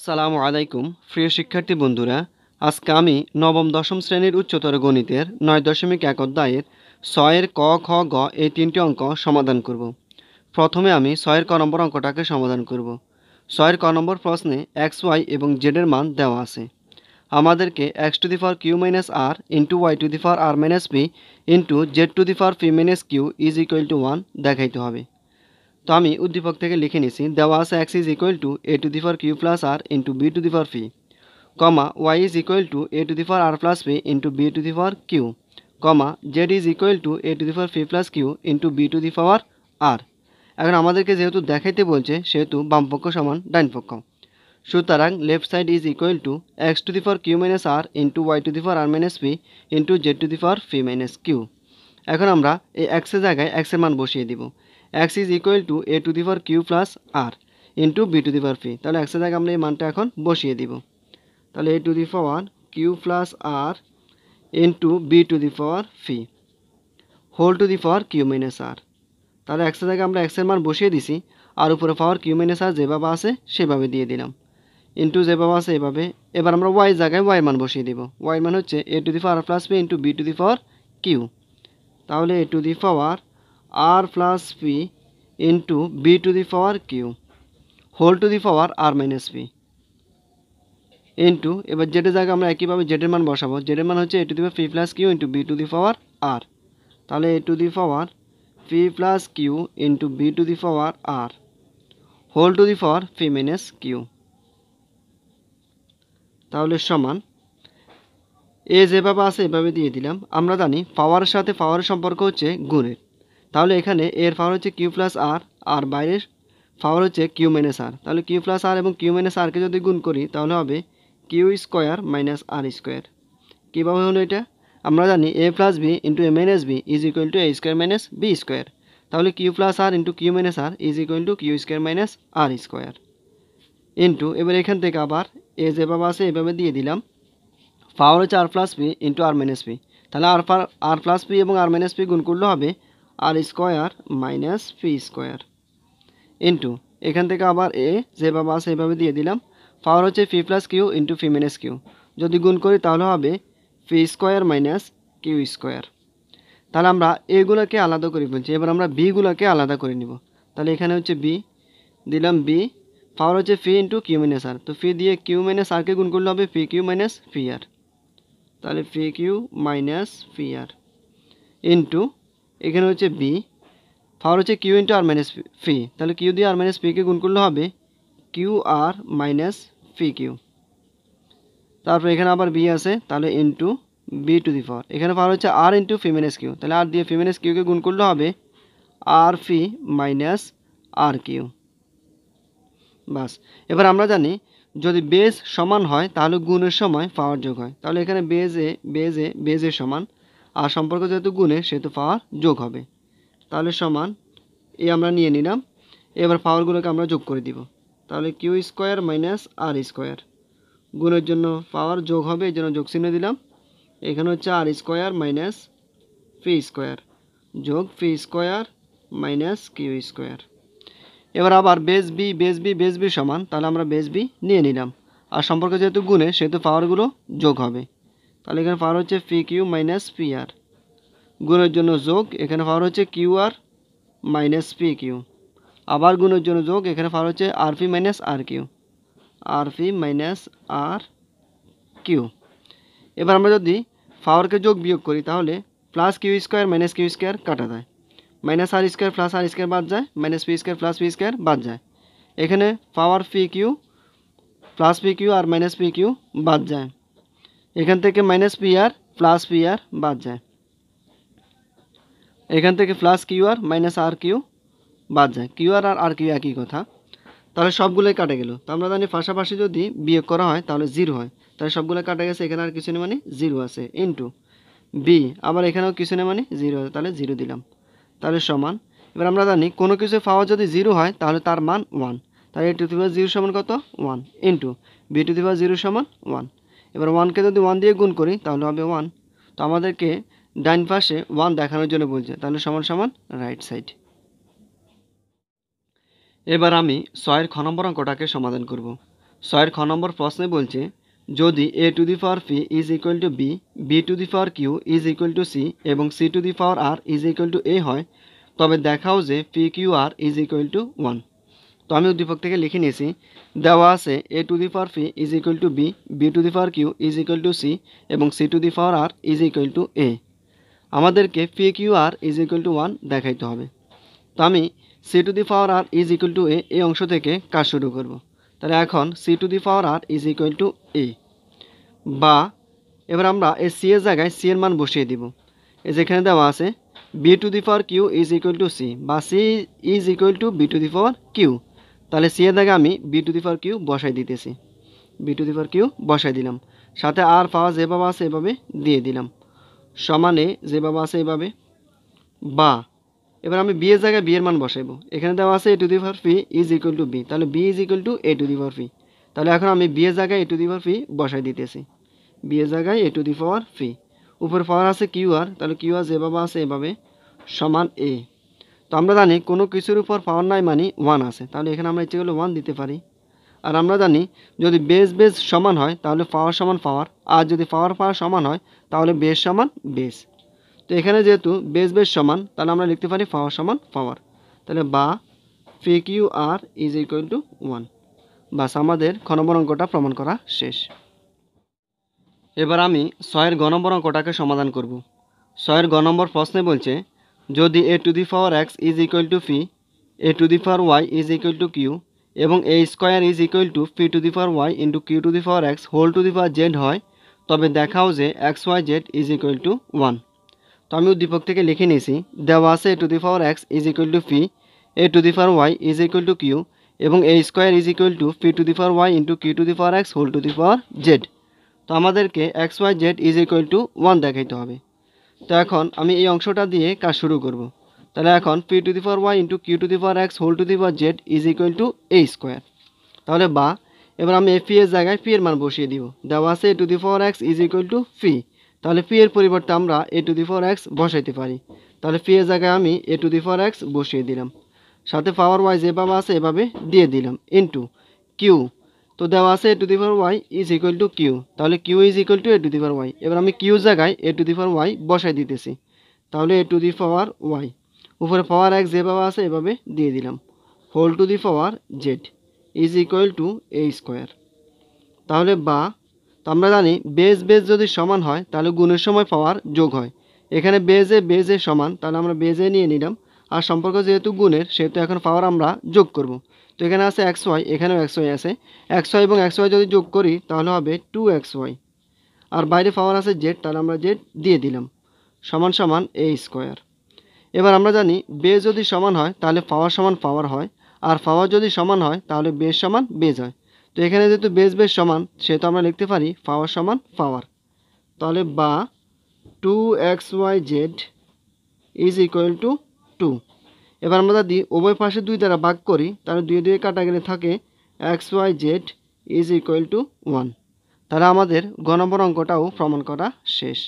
আসসালামু আলাইকুম প্রিয় শিক্ষার্থী বন্ধুরা, আজকে আমি নবম দশম শ্রেণীর উচ্চতর গণিতের 9.1 অধ্যায়ের 6 ক খ গ এই তিনটি অঙ্ক সমাধান করব। প্রথমে আমি 6 ক নম্বর অঙ্কটাকে সমাধান করব। 6 ক নম্বর প্রশ্নে এক্স ওয়াই এবং জেড এর মান দেওয়া আছে। আমাদেরকে X to the power Q minus R into Y to the power R minus P into Z to the power P minus Q is equal to 1 দেখাইতে হবে। তো আমি উদ্দীপক থেকে লিখে নিছি, দেওয়া আছে x is equal to A to the power Q plus R into B to the power p, comma y is equal to A to the power r plus p into B to the power q, comma z is equal to A to the power p plus Q into B to the power r. এখন আমাদেরকে যেহেতু দেখাইতে বলছে সেহেতু বামপক্ষ সমান ডাইন পক্ষ, সুতরাং left side is equal to X to the power Q minus R into Y to the power R minus P into Z to the power P minus Q. এখন আমরা এই এক্সের জায়গায় এক্সের মান বসিয়ে দিব। X is equal to A to the power Q plus R into B to the power P, তাহলে এক্সের জায়গায় আমরা এই মানটা এখন বসিয়ে দিব। তাহলে a to the power Q plus R into B to the power p whole to the power Q minus r. তাহলে এক্সের জায়গায় আমরা এক্সের মান বসিয়ে দিছি, আর উপরে পাওয়ার কিউ মাইনাস আর যেভাবে আছে সেভাবে দিয়ে দিলাম, ইন্টু যেভাবে আছে এভাবে। এবার আমরা ওয়াই জায়গায় ওয়াই মান বসিয়ে দিব। ওয়াই মান হচ্ছে a to the power r plus p into B to the power q, তাহলে a to the power r plus p into B to the power q whole to the power R minus P into, এবার জেডের জায়গায় আমরা একইভাবে জেডের মান বসাবো। জেডের মান হচ্ছে a to the power p plus Q into B to the power r, তাহলে a to the power p plus Q into B to the power r whole to the power P minus q, তাহলে সমান এ যেভাবে আছে এভাবে দিয়ে দিলাম। আমরা জানি পাওয়ারের সাথে পাওয়ারের সম্পর্ক হচ্ছে গুণের, তাহলে এখানে এর পাওয়ার হচ্ছে কিউ প্লাস আর, আর বাইরের পাওয়ার হচ্ছে কিউ মাইনাস আর। তাহলে কিউ প্লাস আর এবং কিউ মাইনাস আরকে যদি গুণ করি তাহলে হবে কিউ স্কোয়ার মাইনাস আর স্কোয়ার। কীভাবে হলো এটা? আমরা জানি a plus b into a minus b is equal to A square minus b square, তাহলে q plus R into q minus r is equal to q square minus R square into, এবার এখান থেকে আবার এ যেভাবে আছে এভাবে দিয়ে দিলাম। পাওয়ার হচ্ছে আর প্লাস পি ইন্টু আর মাইনাস পি, তাহলে আর প্লাস পি এবং আর মাইনাস পি গুণ করলে হবে r square minus P square into, এখান থেকে আবার এ যেভাবে আছে এভাবে দিয়ে দিলাম। পাওয়ার হচ্ছে P plus Q into P minus Q, যদি গুণ করি তাহলে হবে P square minus Q square. তাহলে আমরা এগুলোকে আলাদা করে ফেলছি, এবার আমরা বিগুলোকে আলাদা করে নিব। তাহলে এখানে হচ্ছে বি দিলাম, বি পাওয়ার হচ্ছে পি ইন্টু কিউ মাইনাস আর, তো পি দিয়ে কিউ মাইনাস আরকে গুণ করলে হবে P Q minus P R, তাহলে P Q minus P R into, এখানে হচ্ছে বি পাওয়ার হচ্ছে কিউ ইন্টু আর মাইনাস পি, তাহলে কিউ দিয়ে আর মাইনাস পিকে গুণ করলে হবে Q R minus P Q. তারপর এখানে আবার বি আছে, তাহলে ইন্টু বি টু দি পাওয়ার, এখানে পাওয়ার হচ্ছে আর ইন্টু পি মাইনাস কিউ, তাহলে আর দিয়ে পি মাইনাস কিউকে গুণ করলে হবে আর পি মাইনাস আর কিউ। বাস, এবার আমরা জানি যদি বেজ সমান হয় তাহলে গুণের সময় পাওয়ার যোগ হয়, তাহলে এখানে বেজে সমান, আর সম্পর্ক যেহেতু গুণে সেহেতু পাওয়ার যোগ হবে, তাহলে সমান এ আমরা নিয়ে নিলাম। এবার পাওয়ারগুলোকে আমরা যোগ করে দিব, তাহলে কিউ স্কোয়ার মাইনাস আর স্কোয়ার, গুণের জন্য পাওয়ার যোগ হবে এই জন্য যোগ চিহ্ন দিলাম। এখানে হচ্ছে R square minus P square যোগ P square minus Q square. এবার আবার বেজ বি সমান, তাহলে আমরা বেজ বি নিয়ে নিলাম, আর সম্পর্ক যেহেতু গুণে সেহেতু পাওয়ারগুলো যোগ হবে, তাহলে এখানে পাওয়ার হচ্ছে P Q minus P R, গুণের জন্য যোগ, এখানে পাওয়ার হচ্ছে কিউ আর মাইনাস পি কিউ, আবার গুণের জন্য যোগ, এখানে পাওয়ার হচ্ছে আর পি মাইনাস আর কিউ, আর পি মাইনাস আর কিউ। এবার আমরা যদি পাওয়ারকে যোগ বিয়োগ করি তাহলে plus Q square minus Q square কাটা যায়, মাইনাস আর স্কোয়ার প্লাস আর স্কোয়ার বাদ যায়, minus P square plus P square বাদ যায়, এখানে পাওয়ার p q plus p Q R minus P q বাদ যায়, এখান থেকে minus P r plus p r বাদ যায়, এখান থেকে প্লাস কিউ আর মাইনাস আর কিউ বাদ যায়, কিউ আর আর কিউ একই কথা, তাহলে সবগুলোই কাটে গেল। তো আমরা জানি পাশাপাশি যদি বিয়োগ করা হয় তাহলে জিরো হয়, তাহলে সবগুলো কাটা গেছে, এখানে আর কিছু নেই মানে জিরো আছে ইন্টু বি, আবার এখানেও কিছু নেই মানে জিরো আছে, তাহলে জিরো দিলাম, তাহলে সমান। এবার আমরা জানি কোনো কিছু পাওয়ার যদি জিরো হয় তাহলে তার মান ওয়ান, তাহলে a to the power zero সমান কত one into B to the power zero সমান ওয়ান। এবার ওয়ানকে যদি ওয়ান দিয়ে গুণ করি তাহলে হবে ওয়ান, তো আমাদেরকে ডাইন পাশে ওয়ান দেখানোর জন্য বলছে, তাহলে সমান সমান রাইট সাইড। এবার আমি 6 খ নম্বর অঙ্কটাকে সমাধান করব। ছয়ের খ নম্বর প্রশ্নে বলছে যদি a to the power p is equal to b, b to the power q is equal to c এবং c to the power r is equal to a হয়, তবে দেখাও যে p Q R is equal to 1। তো আমি উদ্দীপক থেকে লিখে নিয়েছি, দেওয়া আছে a to the power p is equal to b, b to the power q is equal to c এবং c to the power r is equal to a. আমাদেরকে p Q R is equal to 1 দেখাইতে হবে। তো আমি c to the power r is equal to a এই অংশ থেকে কাজ শুরু করব। তাহলে এখন c to the power r is equal to a, বা এবার আমরা এই সি এর জায়গায় সি এর মান বসিয়ে দিব। এই যেখানে দেওয়া আছে b to the power q is equal to c, বা c is equal to b to the power q. তাহলে সি এর জায়গায় আমি b to the power q বসাই দিতেছি, b to the power q বসাই দিলাম। সাথে আর পাওয়া যেভাবে আছে এভাবে দিয়ে দিলাম, সমানে যেভাবে আছে এভাবে। বা এবার আমি বি এর জায়গায় বি এর মান বসাইবো। এখানে দেওয়া আছে a to the power p is equal to b, তাহলে b is equal to A to the power P. তাহলে এখন আমি বি এর জায়গায় এ টু দি পাওয়ার পি বসাই দিতেছি, বি এর জায়গায় এ টু দি পাওয়ার পি। উপরে পাওয়ার আছে কিউ আর, তাহলে কিউ আর যেভাবে আছে এভাবে সমান এ। তো আমরা জানি কোনো কিছুর উপর পাওয়ার নাই মানে 1 আছে, তাহলে এখানে আমরা ইচ্ছে করলে 1 দিতে পারি। আর আমরা জানি যদি বেস বেস সমান হয় তাহলে পাওয়ার সমান পাওয়ার, আর যদি পাওয়ার পাওয়ার সমান হয় তাহলে বেস সমান বেস। তো এখানে যেহেতু বেস বেস সমান, তাহলে আমরা লিখতে পারি পাওয়ার সমান পাওয়ার। তাহলে বা P Q R is equal to 1। বাস, আমাদের খ নম্বর অঙ্কটা প্রমাণ করা শেষ। এবার আমি 6 গ নম্বর অঙ্কটাকে সমাধান করব। 6 গ নম্বর প্রশ্নে বলছে যদি a to the power x is equal to p, a to the power y is equal to q এবং a square is equal to p to the power Y into Q to the power x whole to the power z হয়, তবে দেখাও যে x y z is equal to 1। তো আমি উদ্দীপক থেকে লিখে নিয়েছি, দেওয়া আছে a to the power x is equal to p, a to the power y is equal to q এবং a square is equal to p to the power Y into Q to the power x whole to the power z. তো আমাদেরকে x y z is equal to 1 দেখাইতে হবে। তো এখন আমি এই অংশটা দিয়ে কাজ শুরু করব। তাহলে এখন P to the power Y into Q to the power x whole to the power Z is equal to A square. তাহলে বা এবার আমি পি এর জায়গায় পি এর মান বসিয়ে দিব। দেওয়া আছে a to the power x is equal to p, তাহলে পি এর পরিবর্তে আমরা এ টু দি পাওয়ার এক্স বসাইতে পারি। তাহলে পি এর জায়গায় আমি এ টু দি পাওয়ার এক্স বসিয়ে দিলাম, সাথে পাওয়ার ওয়াই যেভাবে আছে এভাবে দিয়ে দিলাম ইন্টু কিউ। তো দেওয়া আছে a to the power y is equal to q, তাহলে q is equal to A to the power y. এবার আমি কিউ জায়গায় এ টু দি পাওয়ার ওয়াই বসাই দিতেছি, তাহলে a to the power Y উপরে পাওয়ার এক্স যেভাবে আছে এভাবে দিয়ে দিলাম whole to the power Z is equal to A square. তাহলে বা, তো আমরা জানি বেস বেস যদি সমান হয় তাহলে গুণের সময় পাওয়ার যোগ হয়। এখানে বেজে সমান, তাহলে আমরা বেজে নিয়ে নিলাম। আর সম্পর্ক যেহেতু গুণের সেহেতু এখন পাওয়ার আমরা যোগ করব। তো এখানে আছে এক্স ওয়াই, এখানেও এক্স ওয়াই আছে। এক্স ওয়াই এবং এক্স ওয়াই যদি যোগ করি তাহলে হবে 2xy। আর বাইরে পাওয়ার আছে জেড, তাহলে আমরা জেড দিয়ে দিলাম সমান সমান এ স্কোয়ার। এবার আমরা জানি বেজ যদি সমান হয় তাহলে পাওয়ার সমান পাওয়ার হয়, আর পাওয়ার যদি সমান হয় তাহলে বেজ সমান বেজ হয়। তো এখানে যেহেতু বেজ সমান সেহেতু আমরা লিখতে পারি পাওয়ার সমান পাওয়ার। তাহলে বা 2xyz ইজ ইকুয়াল টু 2। এবার আমরা যদি উভয় পাশে 2 দ্বারা ভাগ করি তাহলে 2 2 কাটা গেলে থাকে xyz ইজ ইকুয়াল টু 1। তাহলে আমাদের গ নম্বর অঙ্কটাও প্রমাণ করা শেষ।